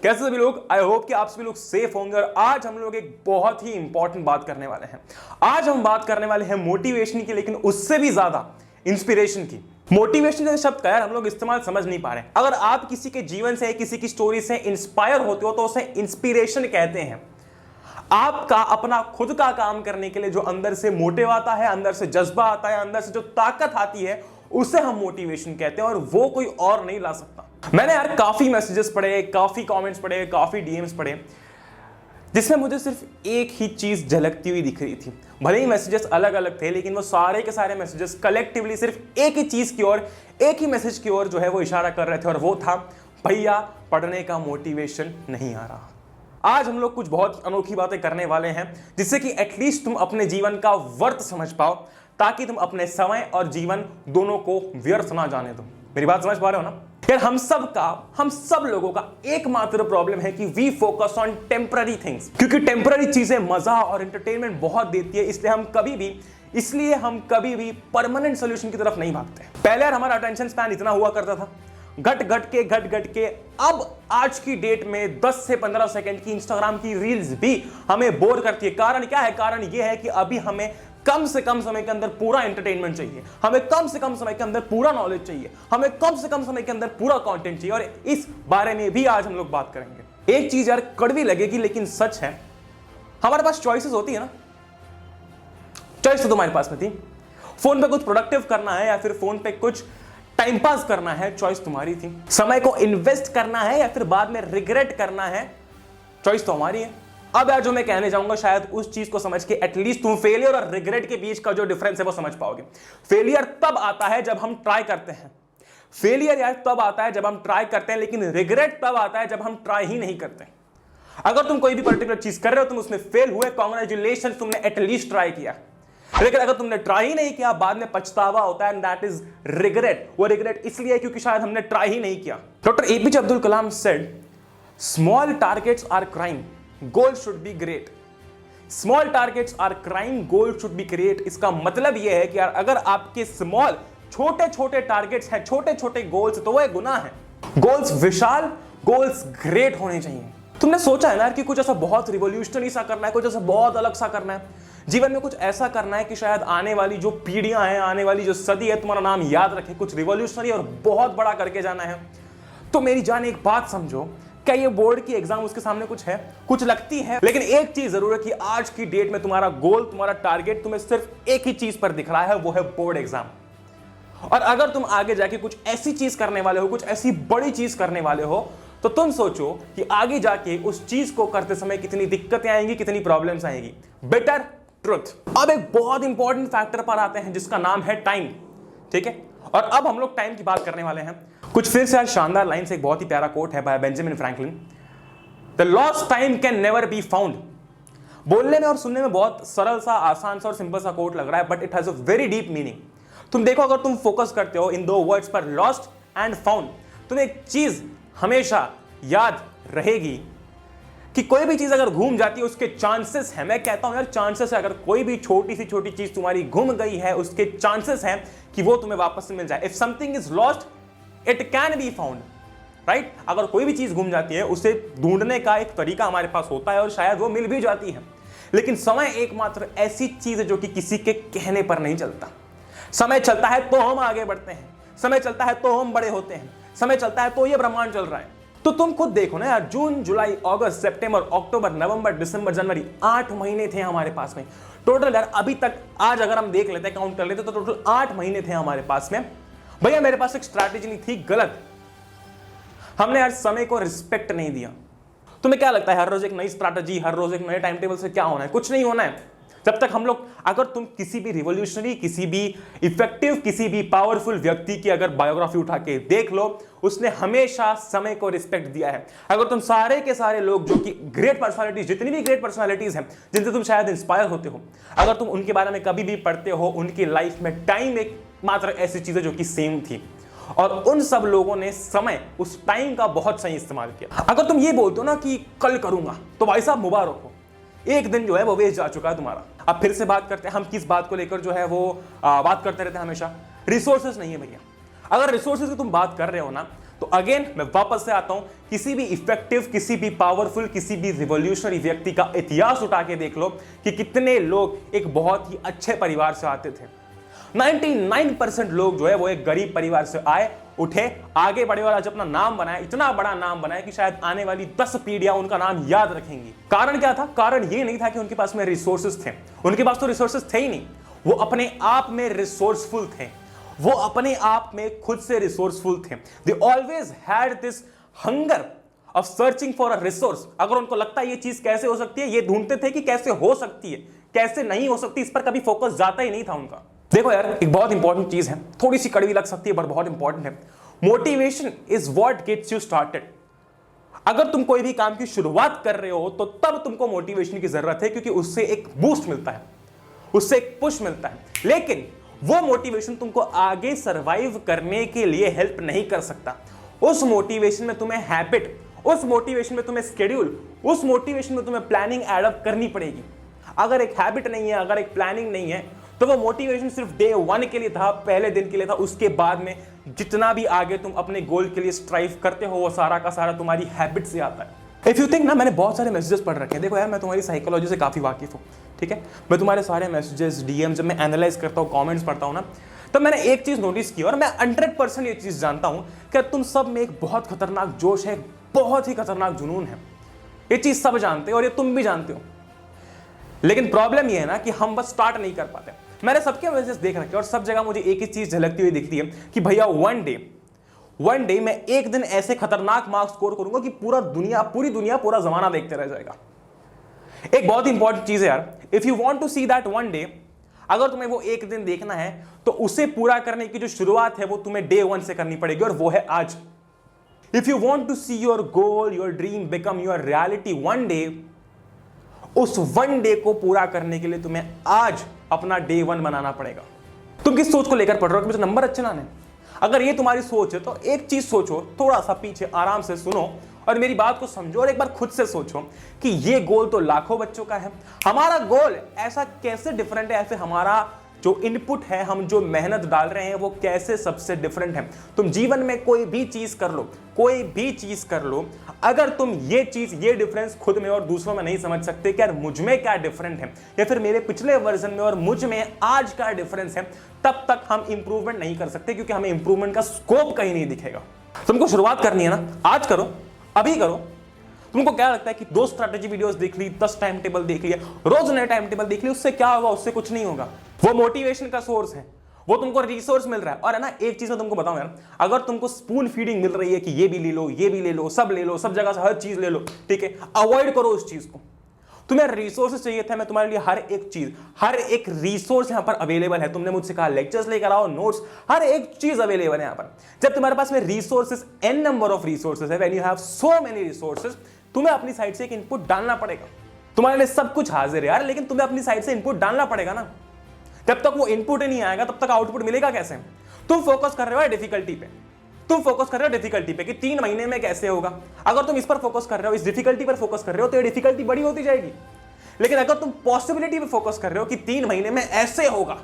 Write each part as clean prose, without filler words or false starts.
कैसे सभी लोग? आई होप कि आप सभी लोग सेफ होंगे। और आज हम लोग एक बहुत ही इंपॉर्टेंट बात करने वाले हैं। आज हम बात करने वाले हैं मोटिवेशन की, लेकिन उससे भी ज्यादा इंस्पिरेशन की। मोटिवेशन जैसे शब्द का यार हम लोग इस्तेमाल समझ नहीं पा रहे। अगर आप किसी के जीवन से, किसी की स्टोरी से इंस्पायर होते हो तो उसे इंस्पिरेशन कहते हैं। आपका अपना खुद का काम करने के लिए जो अंदर से मोटिव आता है, अंदर से जज्बा आता है, अंदर से जो ताकत आती है, उसे हम मोटिवेशन कहते हैं। और वो कोई और नहीं ला सकता। मैंने यार काफी मैसेजेस पढ़े, काफी कमेंट्स पढ़े, काफी डीएम्स पढ़े, जिसमें मुझे सिर्फ एक ही चीज झलकती हुई दिख रही थी। भले ही मैसेजेस अलग अलग थे, लेकिन वो सारे के सारे मैसेजेस कलेक्टिवली सिर्फ एक ही चीज की ओर, एक ही मैसेज की ओर जो है वो इशारा कर रहे थे। और वो था, भैया पढ़ने का मोटिवेशन नहीं आ रहा। आज हम लोग कुछ बहुत अनोखी बातें करने वाले हैं, जिससे कि एटलीस्ट तुम अपने जीवन का वर्थ समझ पाओ, ताकि तुम अपने समय और जीवन दोनों को व्यर्थ ना जाने दो। मेरी बात समझ पा रहे हो ना? यार हम सब लोगों का एकमात्र प्रॉब्लम है कि we focus on temporary things. क्योंकि टेम्पररी चीजें मजा और एंटरटेनमेंट बहुत देती है, इसलिए हम कभी भी परमानेंट सोल्यूशन की तरफ नहीं भागते। पहले यार हमारा अटेंशन स्पैन इतना हुआ करता था, घट घट के अब आज की डेट में 10 से 15 सेकंड की इंस्टाग्राम की रील्स भी हमें बोर करती है। कारण क्या है? कारण यह है कि अभी हमें कम से कम समय के अंदर पूरा एंटरटेनमेंट चाहिए, हमें कम से कम समय के अंदर पूरा नॉलेज चाहिए, हमें कम से कम समय के अंदर पूरा कंटेंट चाहिए। और इस बारे में भी आज हम लोग बात करेंगे। एक चीज यार कड़वी लगेगी, लेकिन सच है, हमारे पास चॉइसेस होती है ना। चॉइस तो तुम्हारे पास में थी, फोन पे कुछ प्रोडक्टिव करना है या फिर फोन पे कुछ टाइम पास करना है, चॉइस तुम्हारी थी। समय को इन्वेस्ट करना है या फिर बाद में रिग्रेट करना है, चॉइस तो हमारी है। अब यार जो मैं कहने जाऊंगा, शायद उस चीज को समझ के एटलीस्ट तुम फेलियर और रिग्रेट के बीच का जो डिफरेंस है वो समझ पाओगे। फेलियर तब आता है जब हम ट्राई करते हैं, फेलियर यार तब आता है जब हम ट्राई करते हैं, लेकिन रिग्रेट तब आता है जब हम ट्राई ही नहीं करते। अगर तुम कोई भी पर्टिकुलर चीज कर रहे हो, तुम उसमें फेल हुए, कांग्रेचुलेशन, तुमने एटलीस्ट ट्राई किया। लेकिन अगर तुमने ट्राई ही नहीं किया, बाद में पछतावा होता है, एंड दैट इज रिग्रेट। वो रिग्रेट इसलिए है क्योंकि शायद हमने ट्राई ही नहीं किया। Doctor APJ Abdul Kalam said, small targets are crime, goal should be great. Small targets are crime, goal should be great. इसका मतलब यह है कि यार अगर आपके स्मॉल, छोटे छोटे टारगेट्स हैं, छोटे छोटे गोल्स, तो वो एक गुनाह है। गोल्स विशाल, गोल्स ग्रेट होने चाहिए। तुमने सोचा है ना कि कुछ ऐसा बहुत रिवोल्यूशनरी सा करना है, कुछ ऐसा बहुत अलग सा करना है जीवन में, कुछ ऐसा करना है कि शायद आने वाली जो पीढ़ियां हैं, आने वाली जो सदी है, तुम्हारा नाम याद रखे, कुछ रिवोल्यूशनरी और बहुत बड़ा करके जाना है। तो मेरी जान एक बात समझो, क्या ये बोर्ड की एग्जाम उसके सामने कुछ है? कुछ लगती है, लेकिन एक चीज जरूर है कि आज की डेट में तुम्हारा गोल, तुम्हारा टारगेट तुम्हें सिर्फ एक ही चीज पर दिख रहा है, वो है बोर्ड एग्जाम। और अगर तुम आगे जाके कुछ ऐसी चीज करने वाले हो, कुछ ऐसी बड़ी चीज करने वाले हो, तो तुम सोचो कि आगे जाके उस चीज को करते समय कितनी दिक्कतें आएंगी, कितनी प्रॉब्लम्स आएंगी। Better truth. अब एक बहुत इंपॉर्टेंट फैक्टर पर आते हैं, जिसका नाम है टाइम। ठीक है, और अब हम लोग टाइम की बात करने वाले हैं। कुछ फिर से शानदार लाइन से, एक बहुत ही प्यारा कोट है bye Benjamin Franklin, the lost time can never be found. बोलने में और सुनने में बहुत सरल सा, आसान सा और सिंपल सा कोट लग रहा है, but it has a very deep meaning. तुम देखो, अगर तुम फोकस करते हो इन दो वर्ड्स पर, लॉस्ट एंड फाउंड, तुम्हें एक चीज हमेशा याद रहेगी कि कोई भी चीज अगर घूम जाती है, उसके चांसेस है, मैं कहता हूं यार चांसेस है, अगर कोई भी छोटी सी छोटी चीज तुम्हारी घूम गई है, उसके चांसेस हैं कि वो तुम्हें वापस से मिल जाए। If something is lost, it can be found, right? अगर कोई भी चीज घूम जाती है, उसे ढूंढने का एक तरीका हमारे पास होता है और शायद वो मिल भी जाती है। लेकिन समय एकमात्र ऐसी चीज है जो कि किसी के कहने पर नहीं चलता। समय चलता है तो हम आगे बढ़ते हैं, समय चलता है तो हम बड़े होते हैं, समय चलता है तो ये ब्रह्मांड चल रहा है। तो तुम खुद देखो ना यार, जून, जुलाई, अगस्त, सितंबर, अक्टूबर, नवंबर, दिसंबर, जनवरी, 8 महीने थे हमारे पास में टोटल। यार अभी तक, आज अगर हम देख लेते हैं, काउंट कर लेते, तो टोटल 8 महीने थे हमारे पास में। भैया मेरे पास एक स्ट्रैटेजी नहीं थी, गलत। हमने यार समय को रिस्पेक्ट नहीं दिया। तुम्हें क्या लगता है, हर रोज एक नई स्ट्रैटेजी, हर रोज एक नए टाइम टेबल से क्या होना है? कुछ नहीं होना है। जब तक हम लोग, अगर तुम किसी भी रिवोल्यूशनरी, किसी भी इफेक्टिव, किसी भी पावरफुल व्यक्ति की अगर बायोग्राफी उठा के देख लो, उसने हमेशा समय को रिस्पेक्ट दिया है। अगर तुम सारे के सारे लोग जो कि ग्रेट पर्सनालिटीज, जितनी भी ग्रेट पर्सनालिटीज हैं, जिनसे तुम शायद इंस्पायर होते हो, अगर तुम उनके बारे में कभी भी पढ़ते हो, उनकी लाइफ में टाइम एक मात्र ऐसी चीज है जो कि सेम थी, और उन सब लोगों ने समय, उस टाइम का बहुत सही इस्तेमाल किया। अगर तुम ये बोलते हो ना कि कल करूंगा, तो भाई साहब मुबारक हो, एक दिन जो है वो वेस्ट जा चुका है तुम्हारा। अब फिर से बात करते हैं, हम किस बात को लेकर जो है वो बात करते रहते हैं हमेशा, रिसोर्सेज नहीं है भैया। अगर रिसोर्सेज की तुम बात कर रहे हो ना, तो अगेन मैं वापस से आता हूं, किसी भी इफेक्टिव, किसी भी पावरफुल, किसी भी रिवॉल्यूशनरी व्यक्ति का इतिहास उठा के देख लो कि कितने लोग एक बहुत ही अच्छे परिवार से आते थे। 99% लोग जो है वो एक गरीब परिवार से आए, उठे, आगे बढ़े और आज अपना नाम बनाया, इतना बड़ा नाम बनाया कि शायद आने वाली 10 पीढ़ियां उनका नाम याद रखेंगी। कारण क्या था? कारण ये नहीं था कि उनके पास में रिसोर्सेज थे, उनके पास तो रिसोर्सेज थे ही नहीं, वो अपने आप में रिसोर्सफुल थे, वो अपने आप में खुद से रिसोर्सफुल थे। They always had this hunger of searching for a resource. अगर उनको लगता है ये चीज कैसे हो सकती है, ये ढूंढते थे कि कैसे हो सकती है, कैसे नहीं हो सकती, इस पर कभी फोकस जाता ही नहीं था उनका। देखो यार, एक बहुत इंपॉर्टेंट चीज है, थोड़ी सी कड़वी लग सकती है पर बहुत इंपॉर्टेंट है। Motivation is what gets you started. अगर तुम कोई भी काम की शुरुआत कर रहे हो तो तब तुमको मोटिवेशन की जरूरत है, क्योंकि उससे एक बूस्ट मिलता है, उससे एक पुश मिलता है। लेकिन वो मोटिवेशन तुमको आगे सरवाइव करने के लिए हेल्प नहीं कर सकता। उस मोटिवेशन में तुम्हें हैबिट, उस मोटिवेशन में तुम्हें स्केड्यूल, उस मोटिवेशन में तुम्हें प्लानिंग एडअप करनी पड़ेगी। अगर एक हैबिट नहीं है, अगर एक प्लानिंग नहीं है, तो वो मोटिवेशन सिर्फ डे 1 के लिए था, पहले दिन के लिए था। उसके बाद में जितना भी आगे तुम अपने गोल के लिए स्ट्राइव करते हो वो सारा का सारा तुम्हारी हैबिट से आता है। इफ यू थिंक ना, मैंने बहुत सारे मैसेजेस पढ़ रखे हैं। देखो यार, मैं तुम्हारी साइकोलॉजी से काफी वाकिफ हूँ, ठीक है। मैं तुम्हारे सारे मैसेजेस, डीएम जब मैं एनालाइज करता हूँ, कमेंट्स पढ़ता हूँ ना, तो मैंने एक चीज नोटिस की और मैं 100% ये चीज जानता हूँ कि तुम सब में एक बहुत खतरनाक जोश है, बहुत ही खतरनाक जुनून है। ये चीज सब जानते हो और ये तुम भी जानते हो। लेकिन प्रॉब्लम ये है ना कि हम बस स्टार्ट नहीं कर पाते। मैंने सबके मैसेजेस देख रखे और सब जगह मुझे एक ही चीज झलकती हुई दिखती है कि भैया वन डे मैं एक दिन ऐसे खतरनाक मार्क्स स्कोर करूंगा कि पूरी दुनिया पूरा जमाना देखते रह जाएगा। एक बहुत इंपॉर्टेंट चीज है यार, if you want to see that one day, अगर तुम्हें वो एक दिन देखना है तो उसे पूरा करने की जो शुरुआत है वो तुम्हें डे 1 से करनी पड़ेगी और वो है आज। If you want to see your goal, your dream become your reality one day, उस वन डे को पूरा करने के लिए तुम्हें आज अपना डे 1 बनाना पड़ेगा। तुम किस सोच को लेकर पढ़ रहे हो कि मुझे नंबर अच्छे लाने? अगर ये तुम्हारी सोच है तो एक चीज सोचो, थोड़ा सा पीछे आराम से सुनो और मेरी बात को समझो और एक बार खुद से सोचो कि ये गोल तो लाखों बच्चों का है, हमारा गोल ऐसा कैसे डिफरेंट है? ऐसे हमारा जो इनपुट है, हम जो मेहनत डाल रहे हैं वो कैसे सबसे डिफरेंट है? तुम जीवन में कोई भी चीज कर लो, कोई भी चीज कर लो, अगर तुम ये चीज, ये डिफरेंस खुद में और दूसरों में नहीं समझ सकते कि यार मुझ में क्या डिफरेंट है या फिर मेरे पिछले वर्जन में और मुझ में आज का डिफरेंस है, तब तक हम इंप्रूवमेंट नहीं कर सकते, क्योंकि हमें इंप्रूवमेंट का स्कोप कहीं नहीं दिखेगा। तुमको शुरुआत करनी है ना, आज करो, अभी करो। तुमको क्या लगता है कि 2 स्ट्रैटेजी वीडियोस देख ली, 10 टाइम टेबल देख लिया, रोज नए टाइम टेबल देख लिया, उससे क्या होगा? उससे कुछ नहीं होगा। वो मोटिवेशन का सोर्स है, वो तुमको रिसोर्स मिल रहा है। और है ना, एक चीज मैं तुमको बताऊं यार, अगर तुमको स्पून फीडिंग मिल रही है कि ये भी ले लो, ये भी ले लो, सब जगह से हर चीज ले लो, ठीक है, अवॉइड करो उस चीज को। तुम्हें रिसोर्सेज चाहिए थे, मैं तुम्हारे लिए हर एक चीज, हर एक रिसोर्स यहां पर अवेलेबल है। तुमने मुझसे कहा लेक्चर्स लेकर आओ, नोट्स, हर एक चीज अवेलेबल है यहां पर। जब तुम्हारे पास में resources, n number of resources है, when you have so many resources, तुम्हें अपनी साइड से एक इनपुट डालना पड़ेगा। तुम्हारे लिए सब कुछ हाजिर है यार, लेकिन तुम्हें अपनी साइड से इनपुट डालना पड़ेगा ना। जब तक वो इनपुट ही नहीं आएगा तब तक आउटपुट मिलेगा कैसे? तुम फोकस कर रहे हो डिफिकल्टी पे, तुम फोकस कर रहे हो डिफिकल्टी पे कि 3 महीने में कैसे होगा। अगर तुम इस पर फोकस कर रहे हो, इस डिफिकल्टी पर फोकस कर रहे हो, तो ये डिफिकल्टी बड़ी होती जाएगी। लेकिन अगर तुम पॉसिबिलिटी पे फोकस कर रहे हो कि 3 महीने में ऐसे होगा,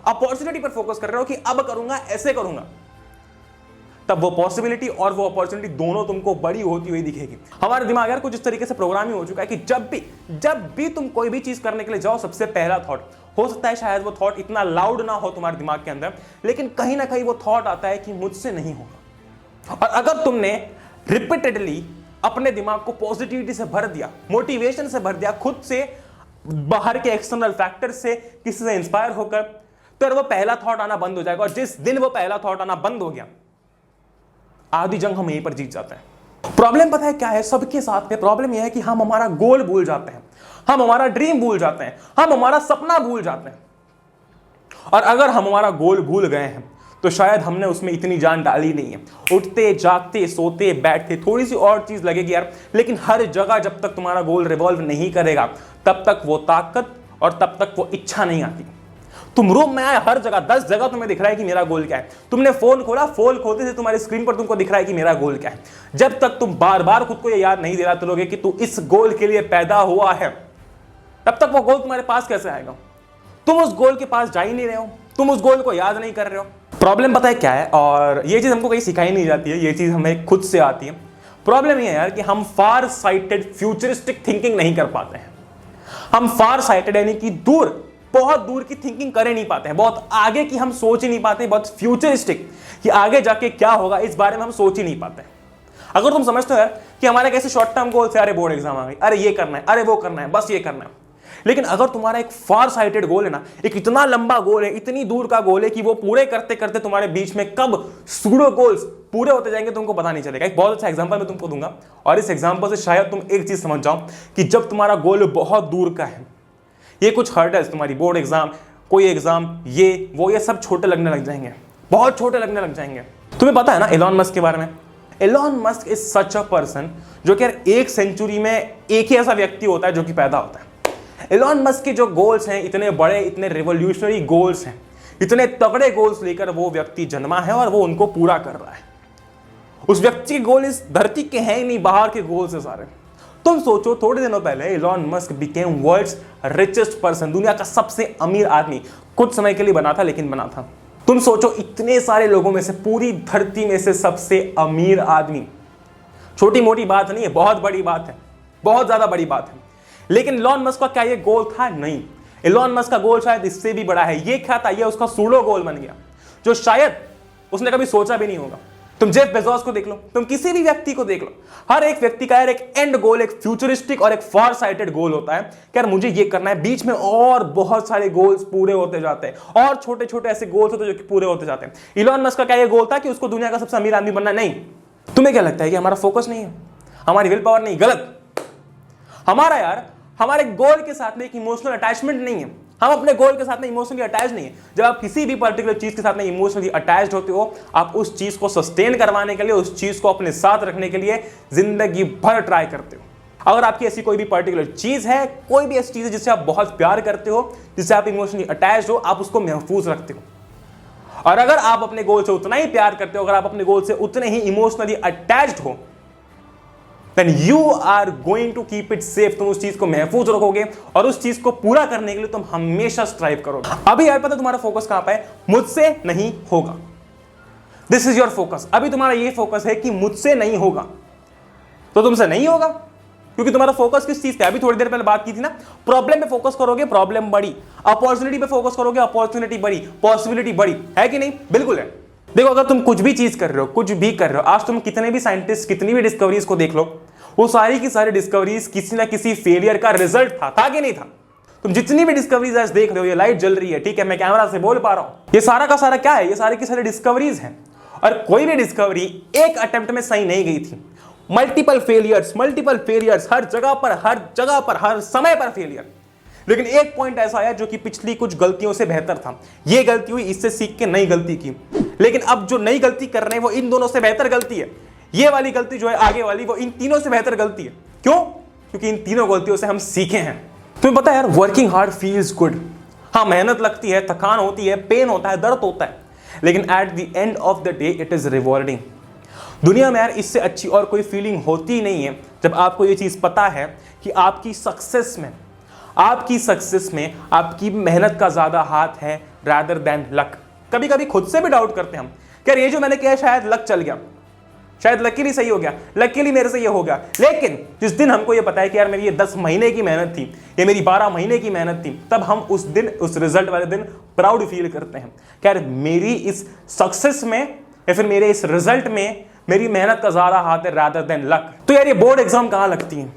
अपॉर्चुनिटी पर फोकस कर रहे हो कि अब करूंगा, ऐसे करूंगा, तब वो पॉसिबिलिटी और वो अपॉर्चुनिटी दोनों तुमको बड़ी होती हुई दिखेगी। हमारा दिमाग यार कुछ इस तरीके से प्रोग्रामिंग हो चुका है कि जब भी तुम कोई भी चीज करने के लिए जाओ, सबसे पहला थॉट, हो सकता है शायद वो थॉट इतना लाउड ना हो तुम्हारे दिमाग के अंदर, लेकिन कहीं ना कहीं वो थॉट आता है कि मुझसे नहीं होगा। और अगर तुमने रिपीटेडली अपने दिमाग को पॉजिटिविटी से भर दिया, मोटिवेशन से भर दिया, खुद से, बाहर के एक्सटर्नल फैक्टर से, किसी से इंस्पायर होकर, तो वो पहला थॉट आना बंद हो जाएगा। और जिस दिन वो पहला थॉट आना बंद हो गया, आधी जंग हम यहीं पर जीत जाते हैं। प्रॉब्लम पता है क्या है? सबके साथ में प्रॉब्लम यह है कि हम हमारा गोल भूल जाते हैं, हम हमारा ड्रीम भूल जाते हैं, हम हमारा सपना भूल जाते हैं। और अगर हम हमारा गोल भूल गए हैं तो शायद हमने उसमें इतनी जान डाली नहीं है। उठते, जागते, सोते, बैठते, थोड़ी सी और चीज लगेगी यार, लेकिन हर जगह जब तक तुम्हारा गोल रिवॉल्व नहीं करेगा, तब तक वो ताकत और तब तक वो इच्छा नहीं आती। तुम रूम में आए, हर जगह 10 जगह तुम्हें दिख रहा है कि मेरा गोल क्या है। तुमने फोन खोला, फोन खोलते से तुम्हारी स्क्रीन पर तुमको दिख रहा है कि मेरा गोल क्या है। जब तक तुम बार बार खुद को ये याद नहीं दिलाते रहोगे कि तू इस गोल के लिए पैदा हुआ है, तब तक वो गोल तुम्हारे पास कैसे आएगा? तुम उस गोल के पास जा ही नहीं रहे हो, तुम उस गोल को याद नहीं कर रहे हो। प्रॉब्लम पता है क्या है, और ये चीज हमको कहीं सिखाई नहीं जाती है, ये चीज हमें खुद से आती है। प्रॉब्लम ये है यार कि हम फार साइटेड फ्यूचरिस्टिक थिंकिंग नहीं कर पाते हैं। हम फार साइटेड यानी कि दूर, बहुत दूर की थिंकिंग कर ही नहीं पाते हैं, बहुत आगे की हम सोच ही नहीं पाते, बहुत फ्यूचरिस्टिक कि आगे जाके क्या होगा इस बारे में हम सोच ही नहीं पाते। अगर तुम समझते हो यार कि हमारे कैसे शॉर्ट टर्म गोल्स है, अरे बोर्ड एग्जाम आ गई, अरे ये करना है, अरे वो करना है, बस ये करना है, लेकिन अगर तुम्हारा एक फार साइटेड गोल है ना, एक इतना लंबा गोल है, इतनी दूर का गोल है कि वो पूरे करते करते तुम्हारे बीच में कब सूडो गोल्स पूरे होते जाएंगे तुमको पता नहीं चलेगा। एक बहुत अच्छा एग्जांपल मैं तुमको दूंगा, और इस एग्जांपल से शायद तुम एक चीज समझ जाओ कि जब तुम्हारा गोल बहुत दूर का है, ये कुछ हर्डल्स, तुम्हारी बोर्ड एग्जाम, कोई एग्जाम, ये वो, ये सब छोटे लगने लग जाएंगे, बहुत छोटे लगने लग जाएंगे। तुम्हें पता है ना एलॉन मस्क के बारे में? Elon Musk is such a person जो कि यार एक सेंचुरी में एक ही ऐसा व्यक्ति होता है जो कि पैदा होता है। एलॉन मस्क के जो गोल्स हैं, इतने बड़े, इतने रिवॉल्यूशनरी गोल्स हैं, इतने तगड़े गोल्स लेकर वो व्यक्ति जन्मा है और वो उनको पूरा कर रहा है। उस व्यक्ति के गोल इस धरती के हैं ही नहीं, बाहर के गोल्स है सारे। तुम सोचो, थोड़े दिनों पहले Elon Musk became world's richest person, दुनिया का सबसे अमीर आदमी। कुछ समय के लिए बना था, लेकिन बना था। तुम सोचो, इतने सारे लोगों में से, पूरी धरती में से सबसे अमीर आदमी, छोटी मोटी बात नहीं है, बहुत बड़ी बात है, बहुत ज्यादा बड़ी बात है। लेकिन एलॉन मस्क का क्या ये गोल था? नहीं। एलॉन मस्क का गोल शायद इससे भी बड़ा है। ये क्या था? ये उसका सूडो गोल बन गया, जो शायद उसने कभी सोचा भी नहीं होगा। तुम जेफ बेजोस को देख लो, तुम किसी भी व्यक्ति को देख लो, हर एक व्यक्ति का यार एक एंड गोल, एक फ्यूचरिस्टिक और एक फार साइटेड गोल होता है कि यार मुझे ये करना है। बीच में और बहुत सारे गोल्स पूरे होते जाते हैं, और छोटे छोटे ऐसे गोल्स होते हैं जो कि पूरे होते जाते हैं। एलॉन मस्क का क्या ये गोल था कि उसको दुनिया का सबसे अमीर आदमी बनना? नहीं। तुम्हें क्या लगता है कि हमारा फोकस नहीं है, हमारी विल पावर नहीं? गलत। हमारा यार, हमारे गोल के साथ में एक इमोशनल अटैचमेंट नहीं है। हम अपने गोल के साथ में इमोशनली अटैच नहीं है। जब आप किसी भी पर्टिकुलर चीज के साथ में इमोशनली अटैच्ड होते हो, आप उस चीज को सस्टेन करवाने के लिए, उस चीज को अपने साथ रखने के लिए जिंदगी भर ट्राई करते हो। अगर आपकी ऐसी कोई भी पर्टिकुलर चीज है, कोई भी ऐसी चीज है जिससे आप बहुत प्यार करते हो, जिससे आप इमोशनली अटैच्ड हो, आप उसको महफूज रखते हो। और अगर आप अपने गोल से उतना ही प्यार करते हो, अगर आप अपने गोल से उतने ही इमोशनली अटैच्ड हो, then you are going to keep it safe। तुम उस चीज को महफूज रखोगे और उस चीज को पूरा करने के लिए तुम हमेशा स्ट्राइव करोगे। अभी यार पता तुम्हारा फोकस कहां पे है? मुझसे नहीं होगा। This is your focus. अभी तुम्हारा ये फोकस है कि मुझसे नहीं होगा, तो तुमसे नहीं होगा, क्योंकि तुम्हारा फोकस किस चीज पे? अभी थोड़ी देर पहले बात की थी ना, प्रॉब्लम पे फोकस करोगे, प्रॉब्लम बड़ी, अपॉर्चुनिटी पे फोकस करोगे, अपॉर्चुनिटी बड़ी, पॉसिबिलिटी बड़ी, है कि नहीं? बिल्कुल है। देखो, अगर तुम कुछ भी चीज कर रहे हो, कुछ भी कर रहे हो, आज तुम कितने भी साइंटिस्ट, कितनी भी डिस्कवरीज को देख लो, वो सारी की सारी डिस्कवरीज किसी ना किसी फेलियर का रिजल्ट था कि नहीं था? तुम जितनी भी डिस्कवरीज आज देख रहे हो, ये लाइट जल रही है, ठीक है, मैं कैमरा से बोल पा रहा हूं, ये सारा का सारा क्या है? ये सारी की सारी डिस्कवरीज हैं। और कोई भी डिस्कवरी एक अटेम्प्ट में सही नहीं गई थी। मल्टीपल फेलियर्स, हर जगह पर, हर समय पर फेलियर। लेकिन एक पॉइंट ऐसा आया जो कि पिछली कुछ गलतियों से बेहतर था। ये गलती हुई, इससे सीख के नई गलती की। लेकिन अब जो नई गलती कर रहे हैं वो इन दोनों से बेहतर गलती है। ये वाली गलती जो है आगे वाली, वो इन तीनों से बेहतर गलती है। क्यों? क्योंकि इन तीनों गलतियों से हम सीखे हैं। तुम्हें पता है यार, वर्किंग हार्ड फील्स गुड। हाँ, मेहनत लगती है, थकान होती है, पेन होता है, दर्द होता है, लेकिन at the end of the day it is rewarding. दुनिया में यार इससे अच्छी और कोई फीलिंग होती नहीं है जब आपको ये चीज पता है कि आपकी सक्सेस में आपकी मेहनत का ज्यादा हाथ है रादर देन लक। कभी कभी खुद से भी डाउट करते हैं हम, क्या ये जो मैंने किया शायद लक चल गया, शायद लकीली सही हो गया, लकीली मेरे से ये हो गया। लेकिन जिस दिन हमको ये पता है कि यार मेरी ये 10 महीने की मेहनत थी, ये मेरी 12 महीने की मेहनत थी, तब हम उस दिन, उस रिजल्ट वाले दिन प्राउड फील करते हैं कि यार मेरी इस सक्सेस में या फिर मेरे इस रिजल्ट में मेरी मेहनत का ज्यादा हाथ है रादर देन लक। तो यार ये बोर्ड एग्जाम कहां लगती है?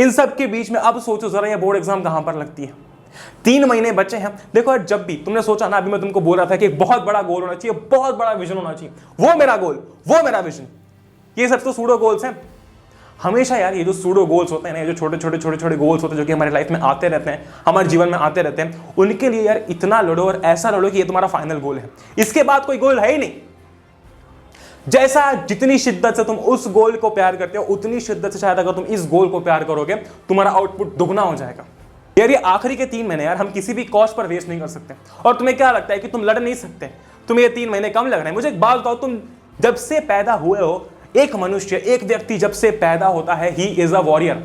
इन सब के बीच में अब सोचो जरा, ये बोर्ड एग्जाम कहां पर लगती है? 3 महीने बचे हैं। देखो यार, जब भी तुमने सोचा ना, अभी मैं तुमको बोल रहा था कि एक बहुत बड़ा गोल होना चाहिए, बहुत बड़ा विजन होना चाहिए, वो मेरा गोल, वो मेरा विजन, ये सब तो सूडो गोल्स हैं। हमेशा यार ये जो सूडो गोल्स होते हैं ना, ये जो छोटे छोटे गोल्स होते हैं जो कि हमारे लाइफ में आते रहते हैं, हमारे जीवन में आते रहते हैं, उनके लिए यार इतना लड़ो और ऐसा लड़ो कि ये तुम्हारा फाइनल गोल है। इसके बाद कोई गोल है ही नहीं। जैसा जितनी शिद्दत से तुम उस गोल को प्यार करते हो, उतनी शिद्दत से शायद अगर तुम इस गोल को प्यार करोगे, तुम्हारा आउटपुट दुगना हो जाएगा। यार ये आखिरी के 3 महीने यार हम किसी भी कॉस्ट पर वेस्ट नहीं कर सकते। और तुम्हें क्या लगता है कि तुम लड़ नहीं सकते? तुम्हें ये 3 महीने कम लग रहे हैं? मुझे एक बात बताओ, तुम जब से पैदा हुए हो, एक मनुष्य, एक व्यक्ति जब से पैदा होता है, ही इज अ वॉरियर।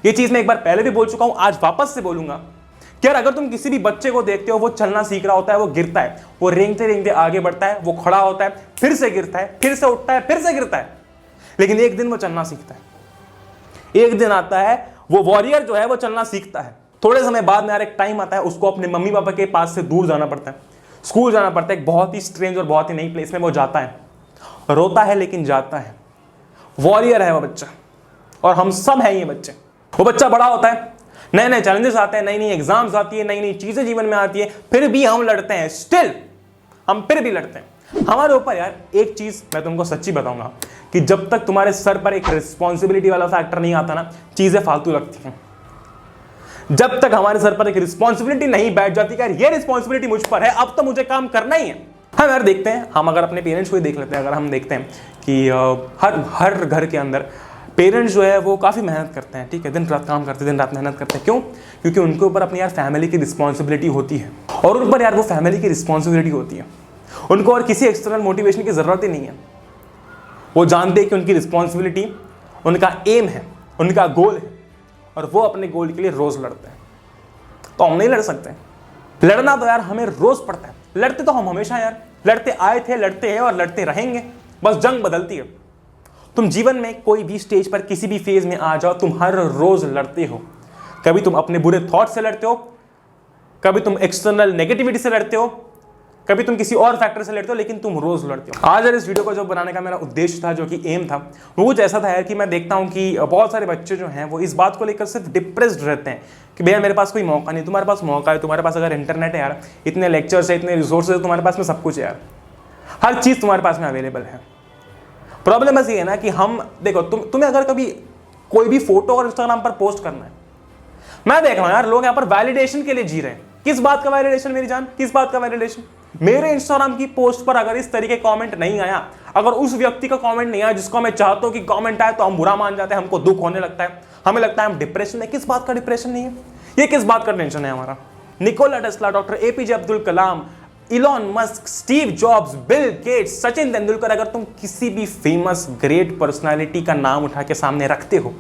ये चीज मैं एक बार पहले भी बोल चुका हूं, आज वापस से बोलूंगा कि यार अगर तुम किसी भी बच्चे को देखते हो, वो चलना सीख रहा होता है, वो गिरता है, वो रेंगते रेंगते आगे बढ़ता है, वो खड़ा होता है, फिर से गिरता है, फिर से उठता है, फिर से गिरता है, लेकिन एक दिन वो चलना सीखता है। एक दिन आता है वो वॉरियर जो है वो चलना सीखता है। थोड़े समय बाद में यार एक टाइम आता है उसको अपने मम्मी पापा के पास से दूर जाना पड़ता है, स्कूल जाना पड़ता है, एक बहुत ही स्ट्रेंज और बहुत ही नई प्लेस में वो जाता है, रोता है लेकिन जाता है। वॉरियर है वो बच्चा, और हम सब हैं ये बच्चे। वो बच्चा बड़ा होता है, नए नए चैलेंजेस आते हैं, नई नई एग्जाम्स आती है, नई नई चीजें जीवन में आती है, फिर भी हम लड़ते हैं, स्टिल हम फिर भी लड़ते हैं। हमारे ऊपर यार एक चीज मैं तुमको सच्ची बताऊंगा कि जब तक तुम्हारे सर पर एक रिस्पॉन्सिबिलिटी वाला फैक्टर नहीं आता ना, चीजें फालतू लगती हैं। जब तक हमारे सर पर एक रिस्पॉन्सिबिलिटी नहीं बैठ जाती कि यार ये रिस्पॉन्सिबिलिटी मुझ पर है, अब तो मुझे काम करना ही है। हम यार देखते हैं, हम अगर अपने पेरेंट्स को ही देख लेते हैं, अगर हम देखते हैं कि हर घर के अंदर पेरेंट्स जो है वो काफ़ी मेहनत करते हैं, ठीक है, दिन रात काम करते हैं, दिन रात मेहनत करते हैं। क्यों? क्योंकि उनके ऊपर अपनी यार फैमिली की रिस्पॉन्सिबिलिटी होती है, और उन पर यार वो फैमिली की रिस्पॉन्सिबिलिटी होती है, उनको और किसी एक्सटर्नल मोटिवेशन की ज़रूरत ही नहीं है। वो जानते हैं कि उनकी रिस्पॉन्सिबिलिटी, उनका एम है, उनका गोल है, और वो अपने गोल के लिए रोज़ लड़ते हैं। तो हम नहीं लड़ सकते। लड़ना तो यार हमें रोज़ पड़ता है, लड़ते तो हम हमेशा यार लड़ते आए थे, लड़ते हैं और लड़ते रहेंगे, बस जंग बदलती है। तुम जीवन में कोई भी स्टेज पर किसी भी फेज में आ जाओ, तुम हर रोज लड़ते हो। कभी तुम अपने बुरे थॉट से लड़ते हो, कभी तुम एक्सटर्नल नेगेटिविटी से लड़ते हो, कभी तुम किसी और फैक्टर से लड़ते हो, लेकिन तुम रोज लड़ते हो। आज यार इस वीडियो को जो बनाने का मेरा उद्देश्य था, जो कि एम था, वो कुछ ऐसा था यार कि मैं देखता हूँ कि बहुत सारे बच्चे जो हैं वो इस बात को लेकर सिर्फ डिप्रेस्ड रहते हैं कि भैया मेरे पास कोई मौका नहीं। तुम्हारे पास मौका है, तुम्हारे पास अगर इंटरनेट है यार, इतने लेक्चर्स है, इतने रिसोर्सेज है, तुम्हारे पास में सब कुछ है यार, हर चीज़ तुम्हारे पास में अवेलेबल है। प्रॉब्लम बस ये है ना कि हम देखो, तुम्हें अगर कभी कोई भी फोटो और इंस्टाग्राम पर पोस्ट करना है, मैं देख रहा हूं यार लोग यहाँ पर वैलिडेशन के लिए जी रहे हैं। किस बात का वैलिडेशन मेरी जान, किस बात का वैलिडेशन? मेरे इंस्टाग्राम की पोस्ट पर अगर इस तरीके कमेंट नहीं आया, अगर उस व्यक्ति का कमेंट नहीं आया जिसको मैं चाहता हूं कि कमेंट आए, तो हम बुरा मान जाते हैं, हमको दुख होने लगता है, हमें लगता है हम डिप्रेशन में। किस बात का डिप्रेशन नहीं है, ये किस बात का टेंशन है हमारा? Nikola Tesla, doctor APJ Abdul Kalam, Elon Musk, Steve Jobs, Bill Gates, Sachin Tendulkar, अगर तुम किसी भी फेमस ग्रेट पर्सनालिटी का नाम उठा के सामने रखते हो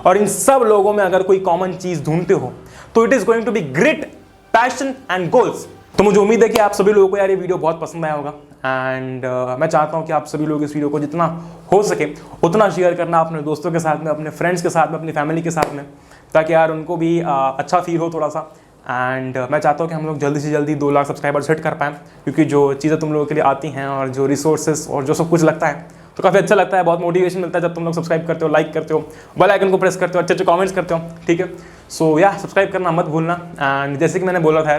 और इन सब लोगों में अगर कोई कॉमन चीज ढूंढते हो, तो it is going to be grit, passion and goals. तो मुझे उम्मीद है कि आप सभी लोगों को यार ये वीडियो बहुत पसंद आया होगा, एंड मैं चाहता हूं कि आप सभी लोग इस वीडियो को जितना हो सके उतना शेयर करना अपने दोस्तों के साथ में, अपने फ्रेंड्स के साथ में, अपनी फैमिली के साथ में, ताकि यार उनको भी अच्छा फील हो थोड़ा सा। एंड मैं चाहता हूँ कि हम लोग जल्दी से जल्दी 2 लाख सब्सक्राइबर्स हिट कर पाएँ, क्योंकि जो चीज़ें तुम लोगों के लिए आती हैं और जो रिसोर्सेज और जो सब कुछ लगता है, तो काफ़ी अच्छा लगता है, बहुत मोटिवेशन मिलता है जब तुम लोग सब्सक्राइब करते हो, लाइक करते हो, बेल आइकन को प्रेस करते हो, अच्छे अच्छे कमेंट्स करते हो, ठीक है। सो या सब्सक्राइब करना मत भूलना। एंड जैसे कि मैंने बोला था,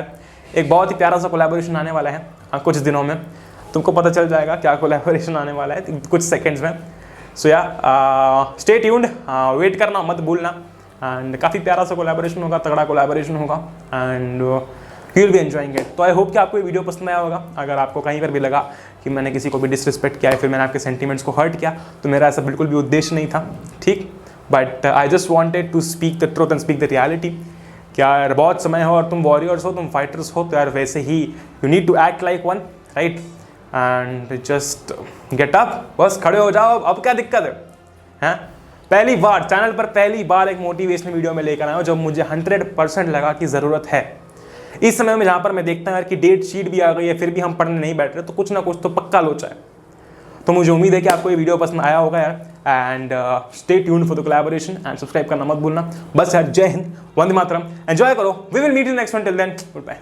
एक बहुत ही प्यारा सा कोलैबोरेशन आने वाला है कुछ दिनों में, तुमको पता चल जाएगा क्या कोलैबोरेशन आने वाला है कुछ सेकेंड्स में। सो या स्टे ट्यून्ड, वेट करना मत भूलना। एंड काफ़ी प्यारा सा कोलैबोरेशन होगा, तगड़ा कोलैबोरेशन होगा, and you will be enjoying it. तो आई होप कि आपको ये वीडियो पसंद आया होगा। अगर आपको कहीं पर भी लगा कि मैंने किसी को भी डिसरिस्पेक्ट किया है, फिर मैंने आपके सेंटीमेंट्स को हर्ट किया, तो मेरा ऐसा बिल्कुल भी उद्देश्य नहीं था, ठीक। But I just wanted to speak the truth and speak the reality. क्या यार बहुत समय हो और तुम वॉरियर्स हो, तुम फाइटर्स हो, तो यार वैसे ही you need to act like one, right, and just get up, बस खड़े हो जाओ। अब क्या दिक्कत है? पहली बार चैनल पर पहली बार एक मोटिवेशनल वीडियो में लेकर आया हूं जब मुझे 100% लगा कि ज़रूरत है। इस समय में जहाँ पर मैं देखता हूँ यार कि डेट शीट भी आ गई है, फिर भी हम पढ़ने नहीं बैठ रहे, तो कुछ ना कुछ तो पक्का लोचा है। तो मुझे उम्मीद है कि आपको ये वीडियो पसंद आया होगा यार, and stay tuned for the collaboration and subscribe करना मत भूलना। बस यार, जय हिंद, वंदे मातरम, एंजॉय करो। We will meet in next one, till then good bye.